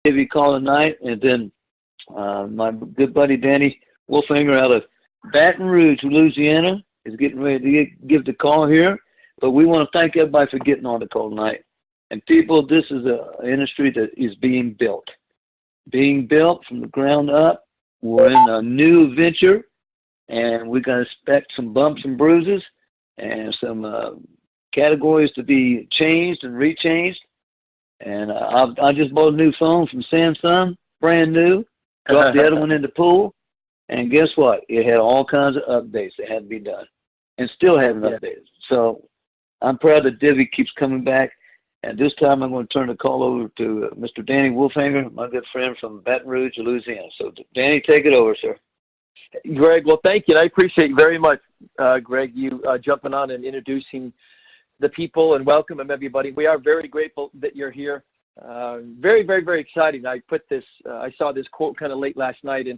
Divvee call tonight, and then my good buddy Danny Wolfanger out of Baton Rouge, Louisiana, is getting ready to give the call here. But we want to thank everybody for getting on the call tonight. And people, this is an industry that is being built from the ground up. We're in a new venture, and we're going to expect some bumps and bruises and some categories to be changed and rechanged. And I just bought a new phone from Samsung, brand new, dropped the other one in the pool, and guess what? It had all kinds of updates that had to be done, and still haven't updated. So I'm proud that Divvee keeps coming back. And this time I'm going to turn the call over to Mr. Danny Wolfanger, my good friend from Baton Rouge, Louisiana. So, Danny, take it over, sir. Greg, well, thank you. And I appreciate very much, Greg, you jumping on and introducing the people and welcoming everybody. We are very grateful that you're here. Very, very, very exciting. I saw this quote kind of late last night, and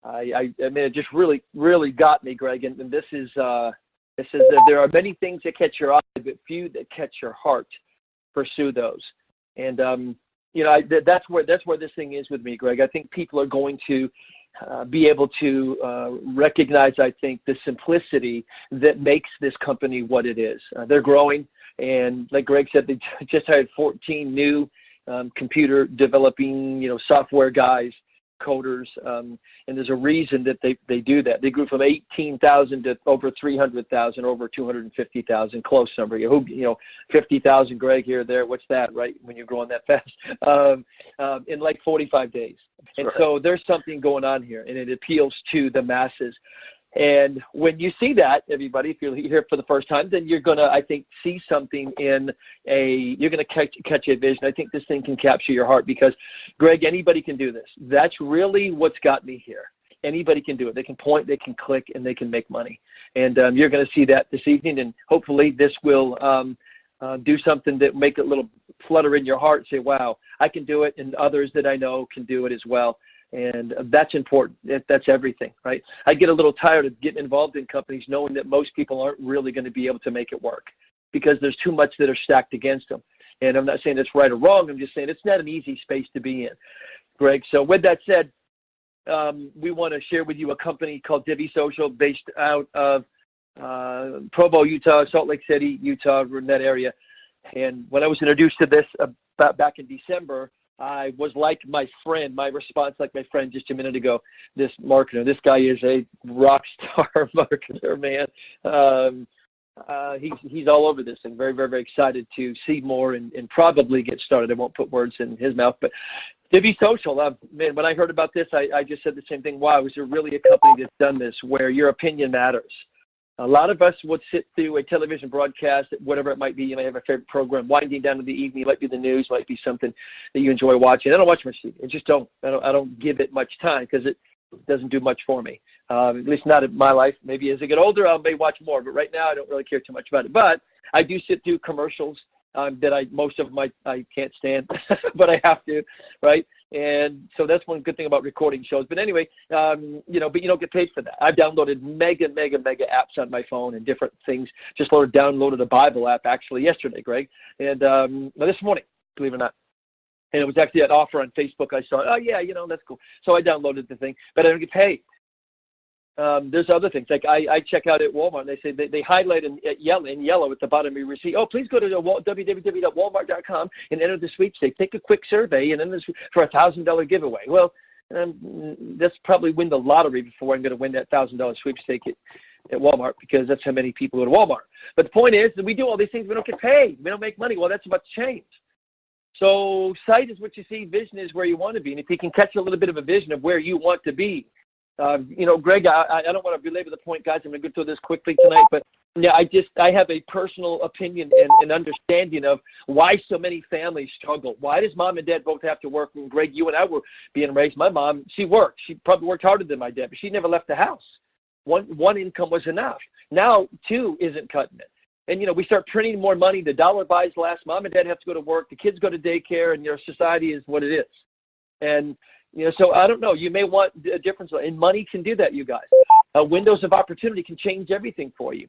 I mean, it just really, really got me, Greg. And this is, it says that there are many things that catch your eye, but few that catch your heart. Pursue those. And, that's where this thing is with me, Greg. I think people are going to be able to recognize, I think, the simplicity that makes this company what it is. They're growing, and like Greg said, they just hired 14 new computer developing, software guys, coders, and there's a reason that they do that. They grew from 18,000 to over 300,000, over 250,000, close number. 50,000, Greg, here, there. What's that, right, when you're growing that fast? In like 45 days. And so there's something going on here, and it appeals to the masses. And when you see that, everybody, if you're here for the first time, then you're going to, I think, see something you're going to catch a vision. I think this thing can capture your heart because, Greg, anybody can do this. That's really what's got me here. Anybody can do it. They can point, they can click, and they can make money. And you're going to see that this evening, and hopefully this will do something that make it a little flutter in your heart and say, wow, I can do it, and others that I know can do it as well. And that's important. That's everything, right? I get a little tired of getting involved in companies knowing that most people aren't really going to be able to make it work because there's too much that are stacked against them. And I'm not saying it's right or wrong. I'm just saying it's not an easy space to be in, Greg. So with that said, we want to share with you a company called Divvee Social based out of Provo, Utah, Salt Lake City, Utah, in that area. And when I was introduced to this back in December, I was like my friend, my response like my friend just a minute ago, this marketer. This guy is a rock star marketer, man. He's all over this and very, very, very excited to see more and probably get started. I won't put words in his mouth, but Divvee Social, man, when I heard about this, I just said the same thing. Wow, is there really a company that's done this where your opinion matters? A lot of us would sit through a television broadcast, whatever it might be. You may have a favorite program, winding down to the evening. It might be the news, might be something that you enjoy watching. I don't watch much TV. I don't give it much time because it doesn't do much for me. At least not in my life. Maybe as I get older, I may watch more. But right now, I don't really care too much about it. But I do sit through commercials that most of them I can't stand, but I have to, right? And so that's one good thing about recording shows. But anyway, but you don't get paid for that. I've downloaded mega apps on my phone and different things. Just downloaded a Bible app actually yesterday, Greg, and this morning, believe it or not. And it was actually an offer on Facebook. I saw, oh yeah, that's cool. So I downloaded the thing, but I don't get paid. There's other things like I check out at Walmart and they say they highlight in yellow at the bottom of your receipt. Oh, please go to www.walmart.com and enter the sweepstakes. Take a quick survey and then for a $1,000 giveaway. Well, that's probably win the lottery before I'm going to win that $1,000 sweepstake at Walmart because that's how many people go to Walmart. But the point is that we do all these things. We don't get paid. We don't make money. Well, that's about to change. So sight is what you see. Vision is where you want to be. And if you can catch a little bit of a vision of where you want to be, Greg, I don't want to belabor the point, guys. I'm going to go through this quickly tonight, but yeah, I have a personal opinion and understanding of why so many families struggle. Why does mom and dad both have to work? When Greg, you and I were being raised, my mom, she worked. She probably worked harder than my dad, but she never left the house. One income was enough. Now two isn't cutting it. And, we start printing more money. The dollar buys less. Mom and dad have to go to work. The kids go to daycare, and society is what it is. And so I don't know. You may want a difference, and money can do that, you guys. Windows of opportunity can change everything for you.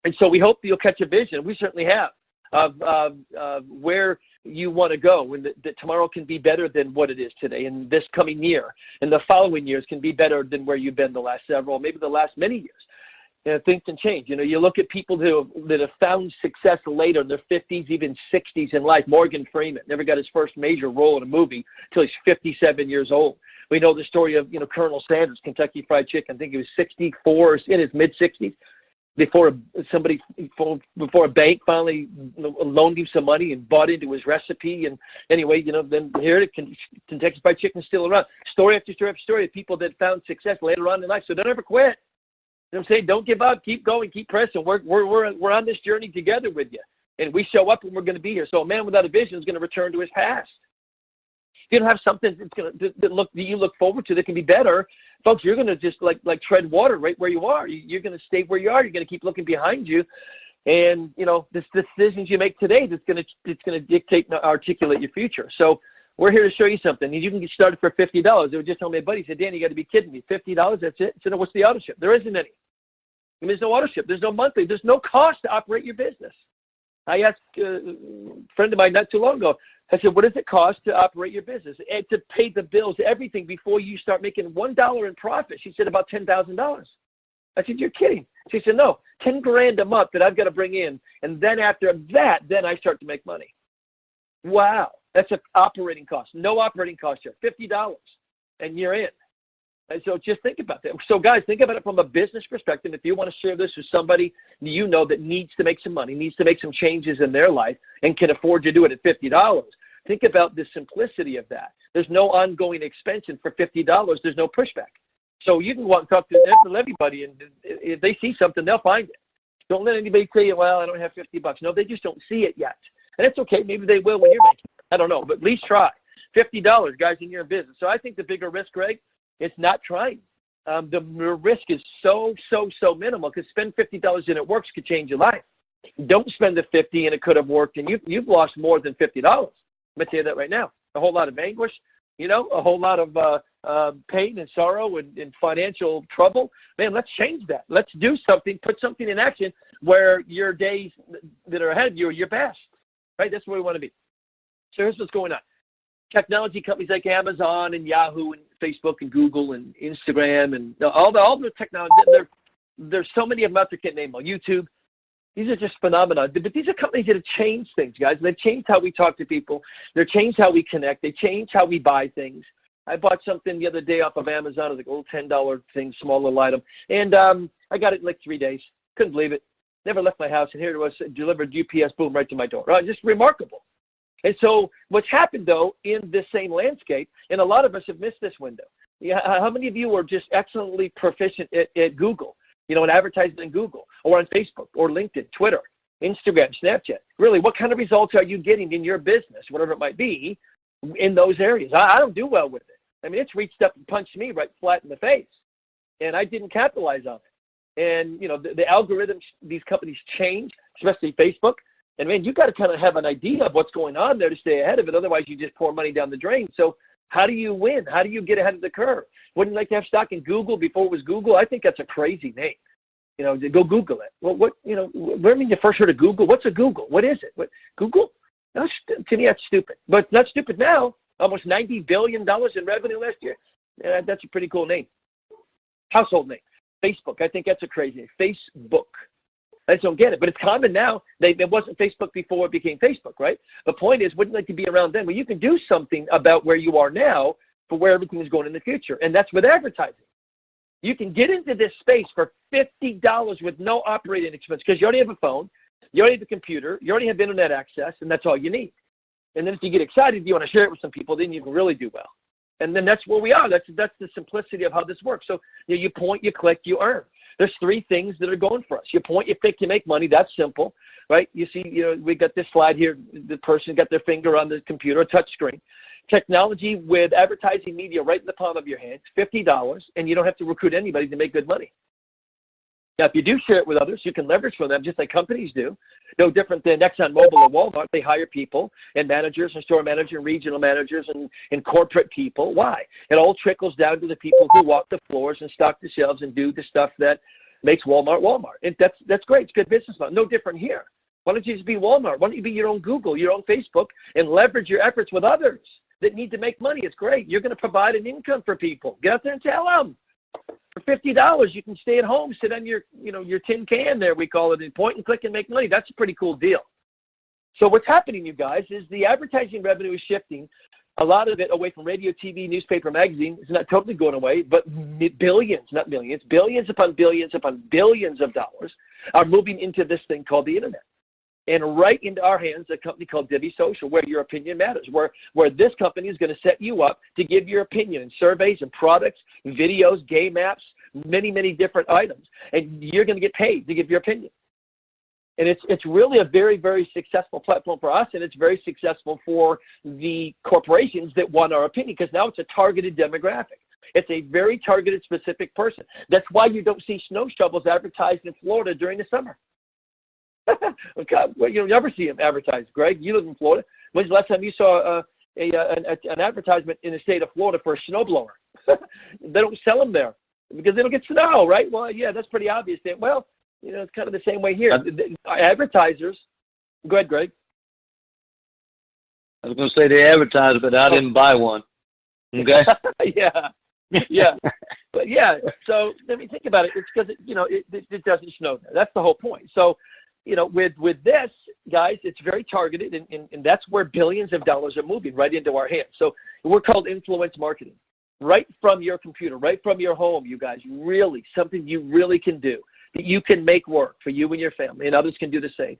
And so we hope you'll catch a vision. We certainly have of where you want to go, and that tomorrow can be better than what it is today, and this coming year and the following years can be better than where you've been the last several, maybe the last many years. Things can change. You look at people that have found success later in their 50s, even 60s in life. Morgan Freeman never got his first major role in a movie until he's 57 years old. We know the story of, Colonel Sanders, Kentucky Fried Chicken. I think he was 64, in his mid-60s, before a bank finally loaned him some money and bought into his recipe. And anyway, then here Kentucky Fried Chicken is still around. Story after story after story of people that found success later on in life. So don't ever quit. You know what I'm saying? Don't give up. Keep going. Keep pressing. We're on this journey together with you. And we show up and we're going to be here. So a man without a vision is going to return to his past. If you don't have something that you look forward to that can be better, folks, you're going to just like tread water right where you are. You're going to stay where you are. You're going to keep looking behind you. And, the decisions you make today, it's going to dictate and articulate your future. So we're here to show you something. You can get started for $50. They were just telling me, a buddy, he said, Dan, you got to be kidding me. $50, that's it? I said, no, what's the auto ship? There isn't any. There's no auto ship. There's no monthly. There's no cost to operate your business. I asked a friend of mine not too long ago, I said, what does it cost to operate your business? And to pay the bills, everything, before you start making $1 in profit? She said, about $10,000. I said, you're kidding. She said, no, $10,000 a month that I've got to bring in. And then after that, then I start to make money. Wow. That's an operating cost. No operating cost here. $50, and you're in. And so just think about that. So, guys, think about it from a business perspective. If you want to share this with somebody that needs to make some money, needs to make some changes in their life, and can afford to do it at $50, think about the simplicity of that. There's no ongoing expense, and for $50, there's no pushback. So you can go out and talk to everybody, and if they see something, they'll find it. Don't let anybody tell you, well, I don't have $50. No, they just don't see it yet. And it's okay. Maybe they will when you're making it. I don't know, but at least try. $50, guys, in your business. So I think the bigger risk, Greg, it's not trying. The risk is so minimal, because spend $50 and it works could change your life. Don't spend the $50 and it could have worked, and you've lost more than $50. I'm going to tell you that right now. A whole lot of anguish, a whole lot of pain and sorrow and financial trouble. Man, let's change that. Let's do something, put something in action where your days that are ahead of you are your best. Right? That's where we want to be. So here's what's going on. Technology companies like Amazon and Yahoo and Facebook and Google and Instagram and all the technology, there's so many of them out there, can't name them. YouTube, these are just phenomena. But these are companies that have changed things, guys. They've changed how we talk to people. They've changed how we connect. They changed how we buy things. I bought something the other day off of Amazon. It was like a little $10 thing, small little item. And I got it in like 3 days. Couldn't believe it. Never left my house. And here it was, delivered UPS, boom, right to my door. Just remarkable. And so what's happened, though, in this same landscape, and a lot of us have missed this window. How many of you are just excellently proficient at Google, and advertising in Google or on Facebook or LinkedIn, Twitter, Instagram, Snapchat? Really, what kind of results are you getting in your business, whatever it might be, in those areas? I don't do well with it. I mean, it's reached up and punched me right flat in the face, and I didn't capitalize on it. And, the algorithms these companies change, especially Facebook. And, man, you got to kind of have an idea of what's going on there to stay ahead of it. Otherwise, you just pour money down the drain. So how do you win? How do you get ahead of the curve? Wouldn't you like to have stock in Google before it was Google? I think that's a crazy name. Go Google it. Well, where you first heard of Google? What's a Google? What is it? Google? No, to me, that's stupid. But not stupid now. Almost $90 billion in revenue last year. That's a pretty cool name. Household name. Facebook. I think that's a crazy name. Facebook. I just don't get it, but it's common now. It wasn't Facebook before it became Facebook, right? The point is, wouldn't you like to be around then? Well, you can do something about where you are now for where everything is going in the future, and that's with advertising. You can get into this space for $50 with no operating expense, because you already have a phone, you already have a computer, you already have internet access, and that's all you need. And then if you get excited, you want to share it with some people, then you can really do well. And then that's where we are. That's the simplicity of how this works. So you point, you click, you earn. There's 3 things that are going for us. You point, you pick, you make money. That's simple, right? You see, we got this slide here. The person got their finger on the computer, a touch screen. Technology with advertising media right in the palm of your hand, $50, and you don't have to recruit anybody to make good money. Now, if you do share it with others, you can leverage from them just like companies do. No different than ExxonMobil or Walmart. They hire people and managers and store managers and regional managers and corporate people. Why? It all trickles down to the people who walk the floors and stock the shelves and do the stuff that makes Walmart Walmart. And that's great. It's good business model. No different here. Why don't you just be Walmart? Why don't you be your own Google, your own Facebook, and leverage your efforts with others that need to make money? It's great. You're going to provide an income for people. Get out there and tell them. For $50, you can stay at home, sit on your tin can there, we call it, and point and click and make money. That's a pretty cool deal. So what's happening, you guys, is the advertising revenue is shifting. A lot of it away from radio, TV, newspaper, magazine. It's not totally going away, but billions, not millions, billions upon billions of dollars are moving into this thing called the internet. And right into our hands, a company called Divvee Social, where your opinion matters, where this company is going to set you up to give your opinion in surveys and products, videos, game apps, many, many different items. And you're going to get paid to give your opinion. And it's really a very, very successful platform for us, and it's very successful for the corporations that want our opinion, because now it's a targeted demographic. It's a very targeted, specific person. That's why you don't see snow shovels advertised in Florida during the summer. God, well, you never see them advertised, Greg. You live in Florida. When's the last time you saw an advertisement in the state of Florida for a snowblower? They don't sell them there because they don't get snow, right? Well, yeah, that's pretty obvious. Well, it's kind of the same way here. Advertisers, go ahead, Greg. I was going to say they advertise, but I didn't buy one. Okay. Yeah. But yeah, so let me think about it. It's because it doesn't snow there. That's the whole point. So, with this, guys, it's very targeted, and that's where billions of dollars are moving right into our hands. So we're called influence marketing, right from your computer, right from your home, you guys. Really, something you really can do that you can make work for you and your family, and others can do the same.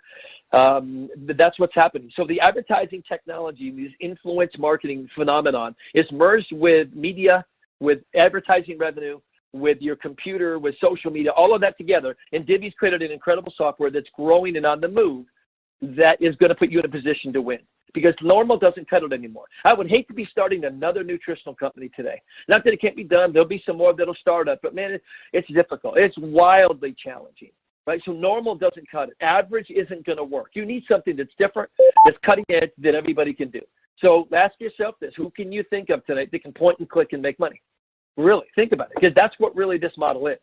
That's what's happening. So the advertising technology, this influence marketing phenomenon, is merged with media, with advertising revenue, with your computer, with social media, all of that together. And Divvy's created an incredible software that's growing and on the move that is going to put you in a position to win, because normal doesn't cut it anymore. I would hate to be starting another nutritional company today. Not that it can't be done. There'll be some more that'll start up, but man, it's difficult. It's wildly challenging, right? So normal doesn't cut it. Average isn't going to work. You need something that's different, that's cutting edge, that everybody can do. So ask yourself this: who can you think of tonight that can point and click and make money? Really, think about it, because that's what really this model is.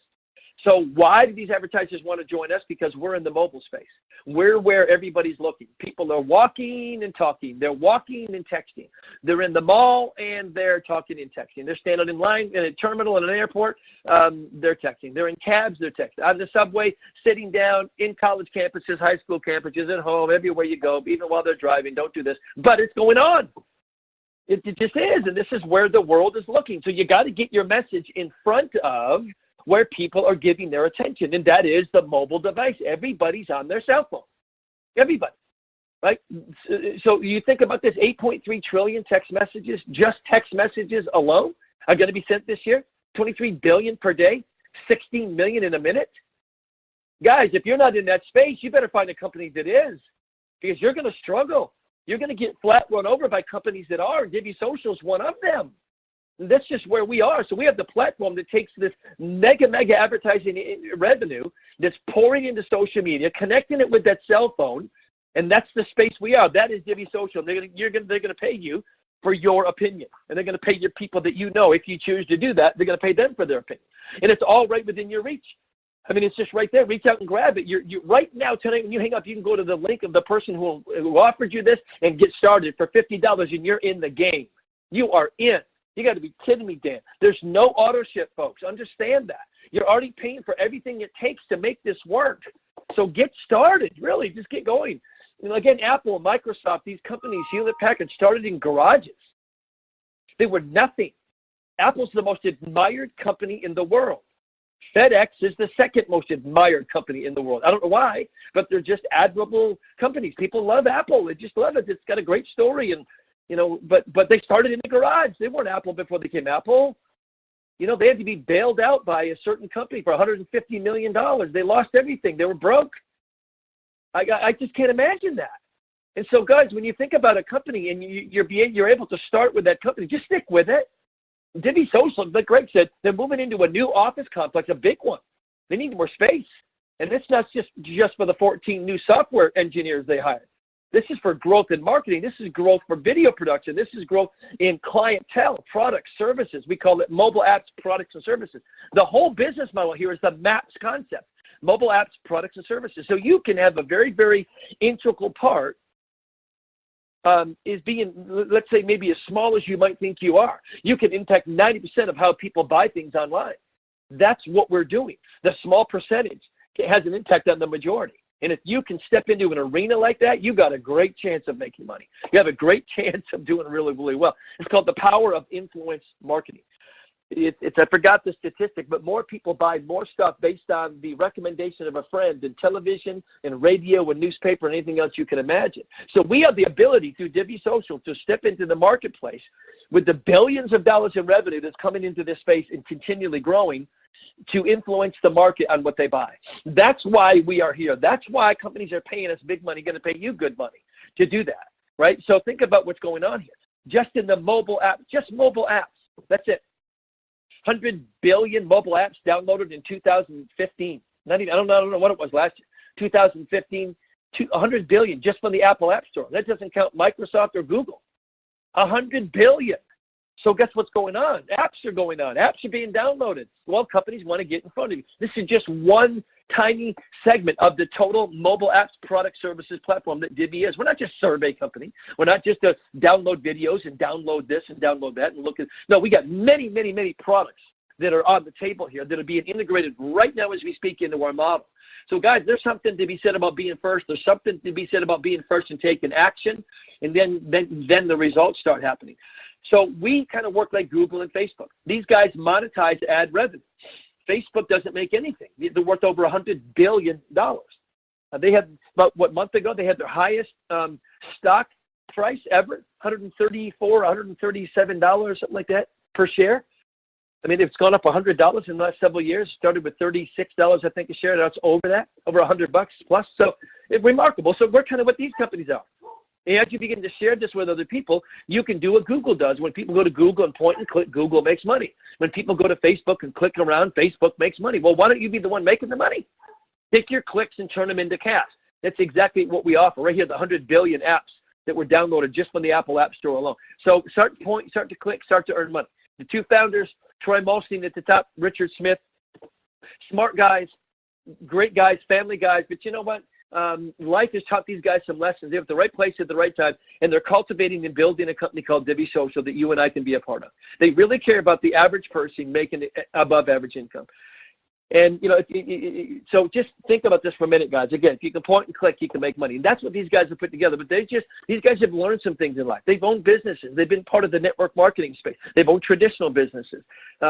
So why do these advertisers want to join us? Because we're in the mobile space. We're where everybody's looking. People are walking and talking. They're walking and texting. They're in the mall and they're talking and texting. They're standing in line in a terminal in an airport. They're texting. They're in cabs. They're texting. On the subway, sitting down, in college campuses, high school campuses, at home, everywhere you go, even while they're driving. Don't do this. But it's going on. It just is, and this is where the world is looking. So you got to get your message in front of where people are giving their attention, and that is the mobile device. Everybody's on their cell phone. Everybody, right? So you think about this: 8.3 trillion text messages, just text messages alone, are going to be sent this year. 23 billion per day, 16 million in a minute. Guys, if you're not in that space, you better find a company that is, because you're going to struggle. You're going to get flat run over by companies that are. Divvee Social is one of them. And that's just where we are. So we have the platform that takes this mega advertising revenue that's pouring into social media, connecting it with that cell phone, and that's the space we are. That is Divvee Social. They're going to pay you for your opinion, and they're going to pay your people that you know. If you choose to do that, they're going to pay them for their opinion, and it's all right within your reach. I mean, it's just right there. Reach out and grab it. You're right now tonight when you hang up, you can go to the link of the person who offered you this and get started for $50, and you're in the game. You are in. You got to be kidding me, Dan. There's no auto ship, folks. Understand that. You're already paying for everything it takes to make this work. So get started. Really, just get going. Again, Apple, Microsoft, these companies, Hewlett-Packard, started in garages. They were nothing. Apple's the most admired company in the world. FedEx is the second most admired company in the world. I don't know why, but they're just admirable companies. People love Apple. They just love it. It's got a great story, and but they started in the garage. They weren't Apple before they became Apple. They had to be bailed out by a certain company for $150 million. They lost everything. They were broke. I just can't imagine that. And so, guys, when you think about a company and you're able to start with that company, just stick with it. Divvee Social, like Greg said, they're moving into a new office complex, a big one. They need more space. And it's not just for the 14 new software engineers they hired. This is for growth in marketing. This is growth for video production. This is growth in clientele, products, services. We call it mobile apps, products, and services. The whole business model here is the MAPS concept. mobile apps, products, and services. So you can have a very, very integral part is being, let's say, maybe as small as you might think you are. You can impact 90% of how people buy things online. That's what we're doing. The small percentage has an impact on the majority. And if you can step into an arena like that, you got a great chance of making money. You have a great chance of doing really, really well. It's called the power of influence marketing. I forgot the statistic, but more people buy more stuff based on the recommendation of a friend in television and radio and newspaper and anything else you can imagine. So we have the ability through Divvee Social to step into the marketplace with the billions of dollars in revenue that's coming into this space and continually growing to influence the market on what they buy. That's why we are here. That's why companies are paying us big money, going to pay you good money to do that, right? So think about what's going on here. Just in the mobile app, just mobile apps, that's it. 100 billion mobile apps downloaded in 2015. I don't know what it was last year. 2015, 100 billion just from the Apple App Store. That doesn't count Microsoft or Google. 100 billion. So guess what's going on? Apps are going on. Apps are being downloaded. Well, companies want to get in front of you. This is just one tiny segment of the total mobile apps, product, services platform that Divvee is. We're not just a survey company. We're not just a download videos and download this and download that and look at. No, we got many, many, many products that are on the table here that are being integrated right now as we speak into our model. So guys, there's something to be said about being first. There's something to be said about being first and taking action, and then the results start happening. So we kind of work like Google and Facebook. These guys monetize ad revenue. Facebook doesn't make anything. They're worth over $100 billion. They had, about a month ago, they had their highest stock price ever, $134, $137, something like that per share. I mean, it's gone up $100 in the last several years. It started with $36, I think, a share. Now it's over that, over $100 plus. So it's remarkable. So we're kind of what these companies are. And as you begin to share this with other people, you can do what Google does. When people go to Google and point and click, Google makes money. When people go to Facebook and click around, Facebook makes money. Well, why don't you be the one making the money? Take your clicks and turn them into cash. That's exactly what we offer right here, the 100 billion apps that were downloaded just from the Apple App Store alone. So start to point, start to click, start to earn money. The two founders, Troy Molstein at the top, Richard Smith, smart guys, great guys, family guys, but you know what? Life has taught these guys some lessons. They're at the right place at the right time, and they're cultivating and building a company called Divvee Social that you and I can be a part of. They really care about the average person making above average income. And, you know, so just think about this for a minute, guys. Again, if you can point and click, you can make money. And that's what these guys have put together. But these guys have learned some things in life. They've owned businesses. They've been part of the network marketing space. They've owned traditional businesses.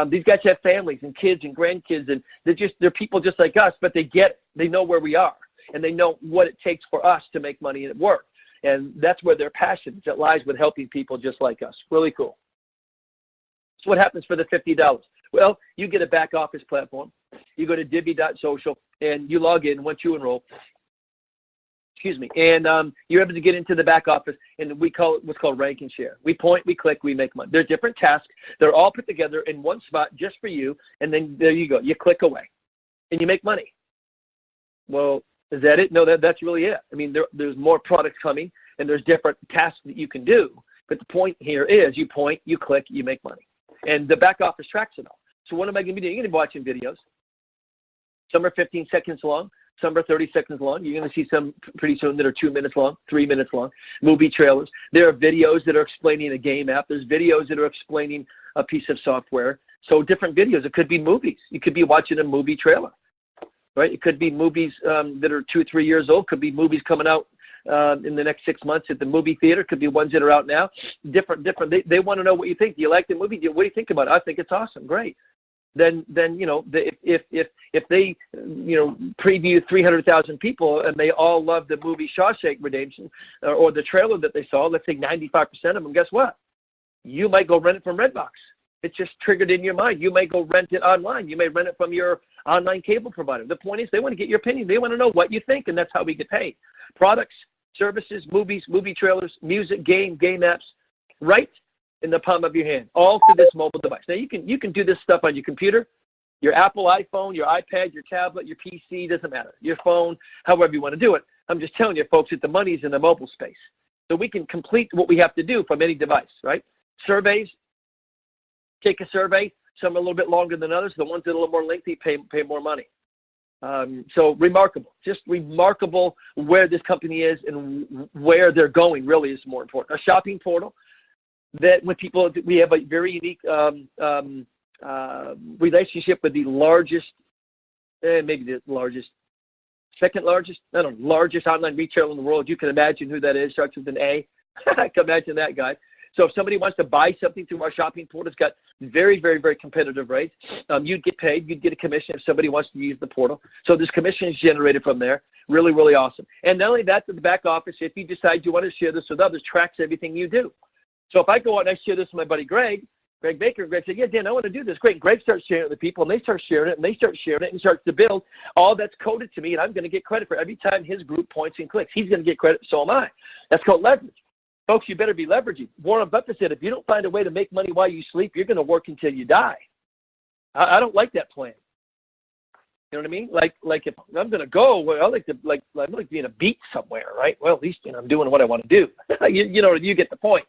These guys have families and kids and grandkids, and they're people just like us, but they get it. They know where we are, and they know what it takes for us to make money and it work. And that's where their passion that lies with helping people just like us. Really cool. So what happens for the $50? Well, you get a back office platform. You go to divvee.social, and you log in once you enroll. And you're able to get into the back office, and we call it what's called rank and share. We point, we click, we make money. They're different tasks. They're all put together in one spot just for you, and then there you go. You click away, and you make money. Well, is that it? No, that's really it. I mean, there's more products coming, and there's different tasks that you can do. But the point here is you point, you click, you make money. And the back office tracks it all. So what am I going to be doing? You're going to be watching videos. Some are 15 seconds long. Some are 30 seconds long. You're going to see some pretty soon that are 2 minutes long, 3 minutes long, movie trailers. There are videos that are explaining a game app. There's videos that are explaining a piece of software. So different videos. It could be movies. You could be watching a movie trailer, right? It could be movies that are 2 or 3 years old. Could be movies coming out in the next 6 months at the movie theater. Could be ones that are out now. Different. They want to know what you think. Do you like the movie? What do you think about it? I think it's awesome. Great. Then you know, if they preview 300,000 people and they all love the movie Shawshank Redemption or the trailer that they saw, let's say 95% of them, guess what? You might go rent it from Redbox. It's just triggered in your mind. You may go rent it online. You may rent it from your online cable provider. The point is they want to get your opinion. They want to know what you think, and that's how we get paid. Products, services, movies, movie trailers, music, game apps, right in the palm of your hand, all through this mobile device. Now, you can do this stuff on your computer, your Apple iPhone, your iPad, your tablet, your PC, doesn't matter, your phone, however you want to do it. I'm just telling you, folks, that the money's in the mobile space. So we can complete what we have to do from any device, right? Surveys, take a survey. Some are a little bit longer than others. The ones that are a little more lengthy pay more money. So remarkable, just remarkable where this company is and where they're going really is more important. A shopping portal that when people, we have a very unique relationship with the largest, maybe the largest, second largest, I don't know, largest online retailer in the world. You can imagine who that is, starts with an A. I can imagine that guy. So if somebody wants to buy something through our shopping portal, it's got very, very, very competitive rates. You'd get paid. You'd get a commission if somebody wants to use the portal. So this commission is generated from there. Really, really awesome. And not only that, to the back office, if you decide you want to share this with others, tracks everything you do. So if I go out and I share this with my buddy Greg Baker, Greg said, yeah, Dan, I want to do this. Great. Greg starts sharing it with people, and they start sharing it, and they start sharing it, and starts to build. All that's coded to me, and I'm going to get credit for every time his group points and clicks. He's going to get credit, so am I. That's called leverage. Folks, you better be leveraging. Warren Buffett said, if you don't find a way to make money while you sleep, you're going to work until you die. I don't like that plan. You know what I mean? Like if I'm going to go, well, I like to be in a beach somewhere, right? Well, at least I'm doing what I want to do. you get the point.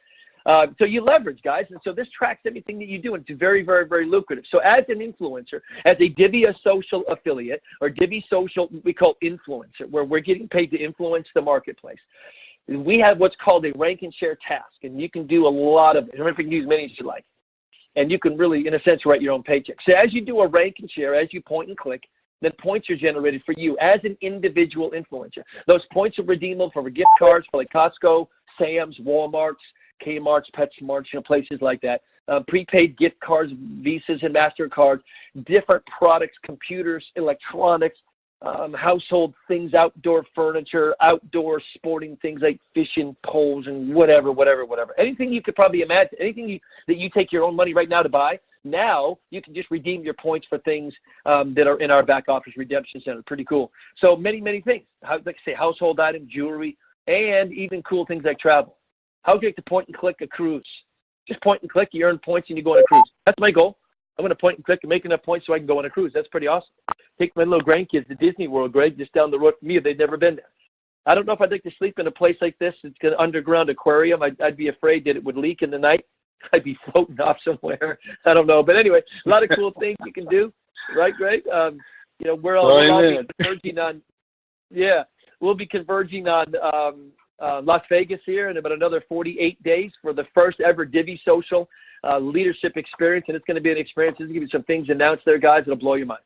So you leverage, guys, and so this tracks everything that you do, and it's very, very, very lucrative. So as an influencer, as a Divvee social affiliate, or Divvee social, we call influencer, where we're getting paid to influence the marketplace, we have what's called a rank and share task, and you can do a lot of it. You can use many as you like, and you can really, in a sense, write your own paycheck. So as you do a rank and share, as you point and click, then points are generated for you as an individual influencer. Those points are redeemable for gift cards for like Costco, Sam's, Walmart's, Kmart's, PetSmart's, places like that. Prepaid gift cards, Visas and MasterCards, different products, computers, electronics, household things, outdoor furniture, outdoor sporting things like fishing poles and whatever. Anything you could probably imagine, anything that you take your own money right now to buy, now you can just redeem your points for things that are in our back office redemption center. Pretty cool. So many, many things. Like I say, household items, jewelry, and even cool things like travel. How do you get to point and click a cruise? Just point and click, you earn points, and you go on a cruise. That's my goal. I'm going to point and click and make enough points so I can go on a cruise. That's pretty awesome. Take my little grandkids to Disney World, Greg, just down the road from me if they've never been there. I don't know if I'd like to sleep in a place like this. It's an underground aquarium. I'd be afraid that it would leak in the night. I'd be floating off somewhere. I don't know. But anyway, a lot of cool things you can do. Right, Greg? We're all be converging on, we'll be converging on Las Vegas here in about another 48 days for the first ever Divvee social leadership experience, and it's going to be an experience. There's going to be some things announced there, guys, that'll blow your mind.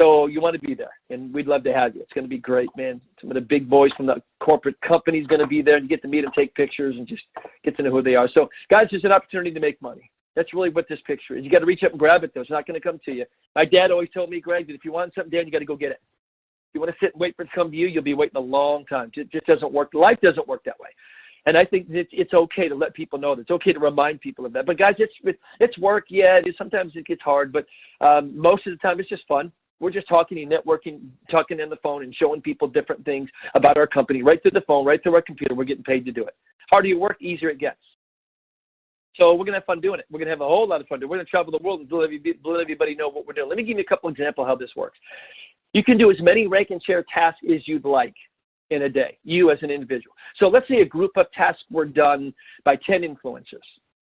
So you want to be there, and we'd love to have you. It's going to be great, man. Some of the big boys from the corporate company's going to be there, and you get to meet them, take pictures, and just get to know who they are. So, guys, there's an opportunity to make money. That's really what this picture is. You got to reach up and grab it, though. It's not going to come to you. My dad always told me, Greg, that if you want something, Dan, you got to go get it. If you want to sit and wait for it to come to you, you'll be waiting a long time. It just doesn't work. Life doesn't work that way. And I think it's okay to let people know that. It's okay to remind people of that. But, guys, it's work. Yeah, sometimes it gets hard, but most of the time it's just fun. We're just talking and networking, talking on the phone and showing people different things about our company right through the phone, right through our computer. We're getting paid to do it. Harder you work, easier it gets. So we're going to have fun doing it. We're going to have a whole lot of fun doing it. We're going to travel the world and let everybody know what we're doing. Let me give you a couple examples of how this works. You can do as many rank and share tasks as you'd like in a day, you as an individual. So let's say a group of tasks were done by 10 influencers,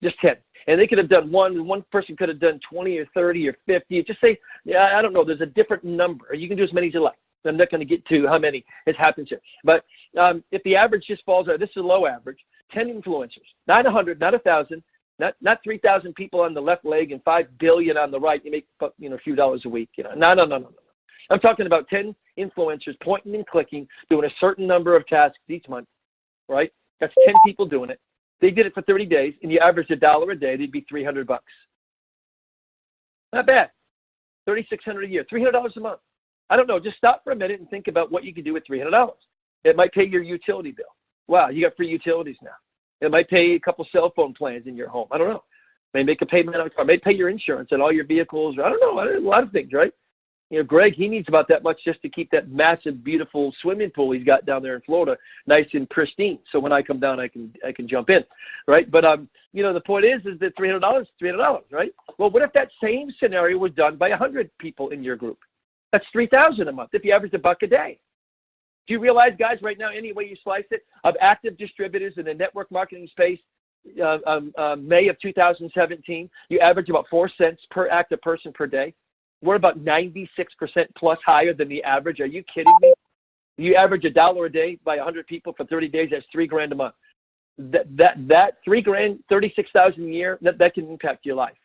just 10. And they could have done one person could have done 20 or 30 or 50. Just say, I don't know, there's a different number. You can do as many as you like. I'm not going to get to how many it happens here. But if the average just falls out, this is a low average, 10 influencers, not 100, not 1,000, not 3,000 people on the left leg and 5 billion on the right. You make a few dollars a week. No. I'm talking about 10 influencers pointing and clicking, doing a certain number of tasks each month, right? That's 10 people doing it. They did it for 30 days, and you averaged $1 a day, they'd be $300. Not bad. $3,600 a year, $300 a month. I don't know. Just stop for a minute and think about what you could do with $300. It might pay your utility bill. Wow, you got free utilities now. It might pay a couple cell phone plans in your home. I don't know. Maybe make a payment on a car. Maybe pay your insurance on all your vehicles. I don't know. A lot of things, right? Greg, he needs about that much just to keep that massive, beautiful swimming pool he's got down there in Florida nice and pristine. So when I come down, I can jump in, right? But the point is that $300, right? Well, what if that same scenario was done by 100 people in your group? That's $3,000 a month if you average $1 a day. Do you realize, guys, right now, any way you slice it, of active distributors in the network marketing space, May of 2017, you average about 4 cents per active person per day. We're about 96% plus higher than the average. Are you kidding me? You average $1 a day by 100 people for 30 days. That's $3,000 a month. That $3,000, 36,000 a year. That can impact your life.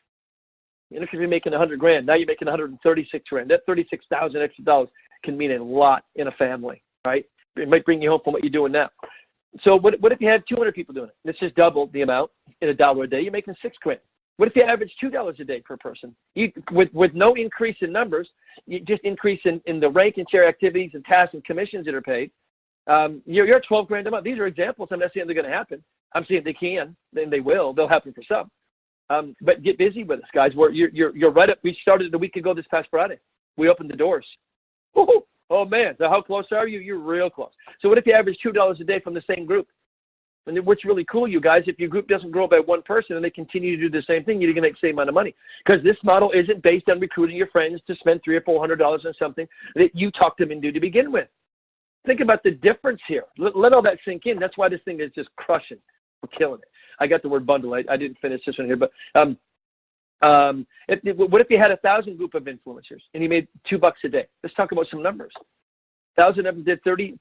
You know, if you're making $100,000, now you're making 136 grand. That 36,000 extra dollars can mean a lot in a family, right? It might bring you home from what you're doing now. So what if you had 200 people doing it? Let's just double the amount in $1 a day. You're making $6,000. What if you average $2 a day per person? With no increase in numbers, you just increase in the rank and share activities and tasks and commissions that are paid. You're at $12,000 a month. These are examples. I'm not saying they're going to happen. I'm saying they can, then they will. They'll happen for some. But get busy with us, guys. You're right up. We started a week ago this past Friday. We opened the doors. Woo-hoo. Oh, man. So how close are you? You're real close. So what if you average $2 a day from the same group? And what's really cool, you guys, if your group doesn't grow by one person and they continue to do the same thing, you're going to make the same amount of money. Because this model isn't based on recruiting your friends to spend $300 or $400 on something that you talked them into to begin with. Think about the difference here. Let all that sink in. That's why this thing is just crushing. We're killing it. I got the word bundle. I didn't finish this one here, but what if you had 1,000 group of influencers and you made $2 a day? Let's talk about some numbers. 1,000 of them did 30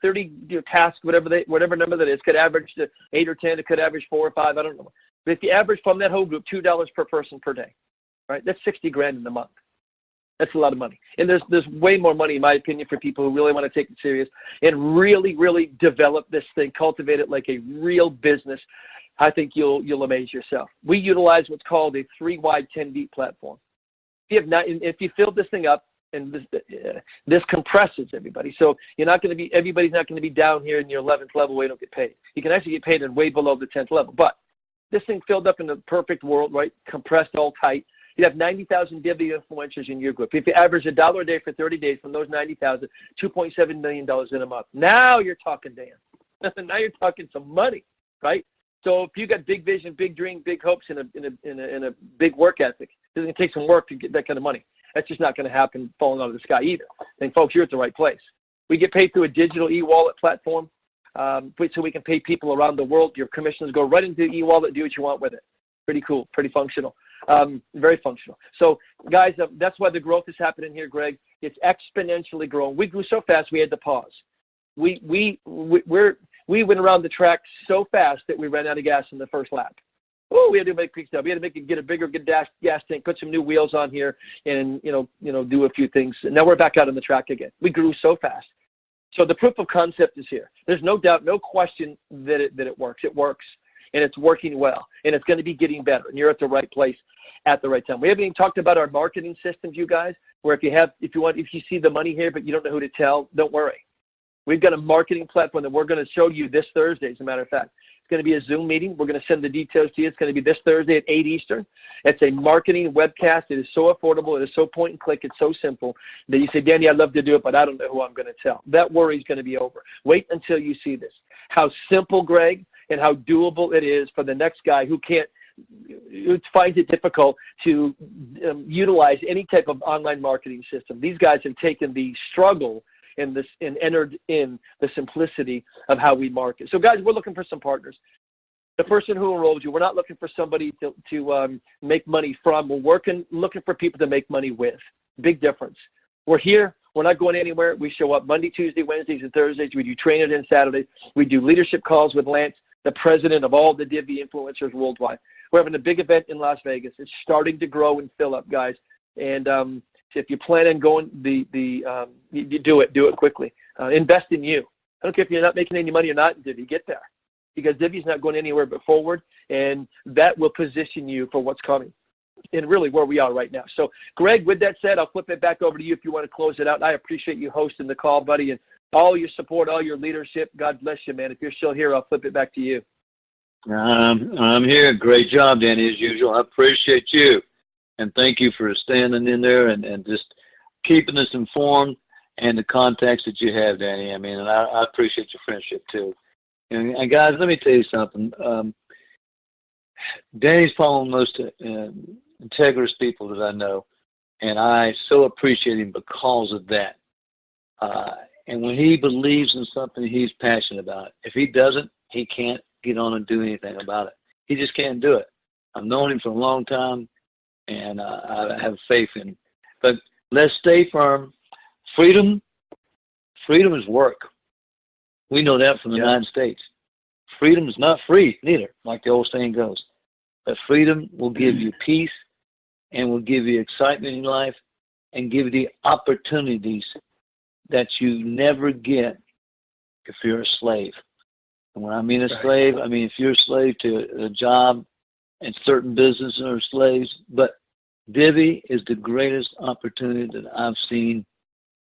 tasks, whatever number that is. Could average to 8 or 10. It could average 4 or 5. I don't know. But if you average from that whole group $2 per person per day, right? That's $60,000 in a month. That's a lot of money. And there's way more money, in my opinion, for people who really want to take it serious and really, really develop this thing, cultivate it like a real business. I think you'll amaze yourself. We utilize what's called a 3 wide, 10 deep platform. If you fill this thing up, and this compresses everybody, so everybody's not going to be down here in your 11th level where you don't get paid. You can actually get paid in way below the 10th level. But this thing filled up in the perfect world, right? Compressed, all tight. You have 90,000 Divvee influencers in your group. If you average $1 a day for 30 days from those 90,000, $2.7 million in a month. Now you're talking, Dan. Now you're talking some money, right? So if you got big vision, big dream, big hopes, and a big work ethic, it's going to take some work to get that kind of money. That's just not going to happen falling out of the sky either. And folks, you're at the right place. We get paid through a digital e-wallet platform, so we can pay people around the world. Your commissions go right into the e-wallet. Do what you want with it. Pretty cool. Pretty functional. Very functional. So, guys, that's why the growth is happening here, Greg. It's exponentially growing. We grew so fast we had to pause. We went around the track so fast that we ran out of gas in the first lap. Oh, we had to make quick stuff. We had to get a bigger gas tank, put some new wheels on here, and do a few things. And now we're back out on the track again. We grew so fast. So the proof of concept is here. There's no doubt, no question that it works. It works, and it's working well, and it's going to be getting better. And you're at the right place at the right time. We haven't even talked about our marketing systems, you guys. Where if you see the money here, but you don't know who to tell, don't worry. We've got a marketing platform that we're going to show you this Thursday, as a matter of fact. It's going to be a Zoom meeting. We're going to send the details to you. It's going to be this Thursday at 8 Eastern. It's a marketing webcast. It is so affordable. It is so point and click. It's so simple that you say, Danny, I'd love to do it, but I don't know who I'm going to tell. That worry is going to be over. Wait until you see this. How simple, Greg, and how doable it is for the next guy who finds it difficult to utilize any type of online marketing system. These guys have taken the struggle and entered in the simplicity of how we market. So, guys, we're looking for some partners. The person who enrolled you, we're not looking for somebody to make money from. We're looking for people to make money with. Big difference. We're here. We're not going anywhere. We show up Monday, Tuesday, Wednesdays, and Thursdays. We do training on Saturdays. We do leadership calls with Lance, the president of all the Divvee influencers worldwide. We're having a big event in Las Vegas. It's starting to grow and fill up, guys. And if you plan on going, you do it quickly. Invest in you. I don't care if you're not making any money or not in Divvee. Get there, because Divvee's not going anywhere but forward, and that will position you for what's coming and really where we are right now. So, Greg, with that said, I'll flip it back over to you if you want to close it out. I appreciate you hosting the call, buddy, and all your support, all your leadership. God bless you, man. If you're still here, I'll flip it back to you. I'm here. Great job, Danny, as usual. I appreciate you. And thank you for standing in there and just keeping us informed and the contacts that you have, Danny. I mean, and I appreciate your friendship, too. And guys, let me tell you something. Danny's probably the most integrous people that I know, and I so appreciate him because of that. And when he believes in something, he's passionate about it. If he doesn't, he can't get on and do anything about it. He just can't do it. I've known him for a long time, and I have faith in him. But Let's stay firm. Freedom is work. We know that from the United States. Freedom is not free, neither, like the old saying goes. But freedom will give you peace and will give you excitement in life and give you the opportunities that you never get if you're a slave. And when I mean a slave, I mean if you're a slave to a job, and certain businesses are slaves. But Divvee is the greatest opportunity that I've seen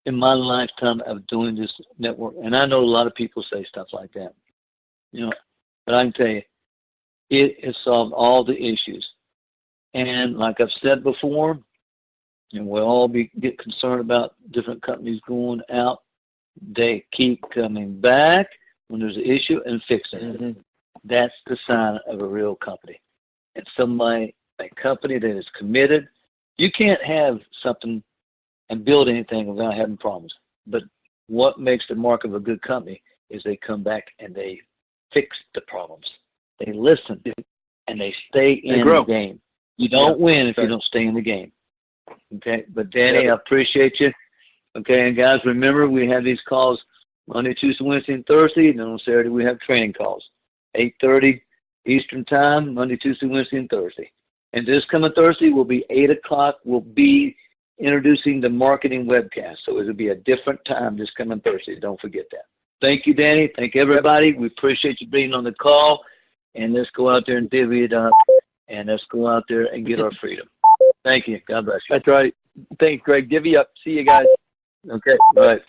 in my lifetime of doing this network. And I know a lot of people say stuff like that, but I can tell you, it has solved all the issues. And like I've said before, and we'll all get concerned about different companies going out, they keep coming back when there's an issue and fixing it. That's the sign of a real company. And a company that is committed. You can't have something and build anything without having problems. But what makes the mark of a good company is they come back and they fix the problems. They listen and they stay in the game. You don't win if you don't stay in the game. Okay, but Danny, I appreciate you. Okay, and guys, remember we have these calls Monday, Tuesday, Wednesday, and Thursday. And then on Saturday we have training calls, 8:30 Eastern Time, Monday, Tuesday, Wednesday, and Thursday. And this coming Thursday will be 8 o'clock. We'll be introducing the marketing webcast. So it'll be a different time this coming Thursday. Don't forget that. Thank you, Danny. Thank everybody. We appreciate you being on the call. And let's go out there and divvy it up. And let's go out there and get our freedom. Thank you. God bless you. That's right. Thanks, Greg. Divvy up. See you guys. Okay. Bye.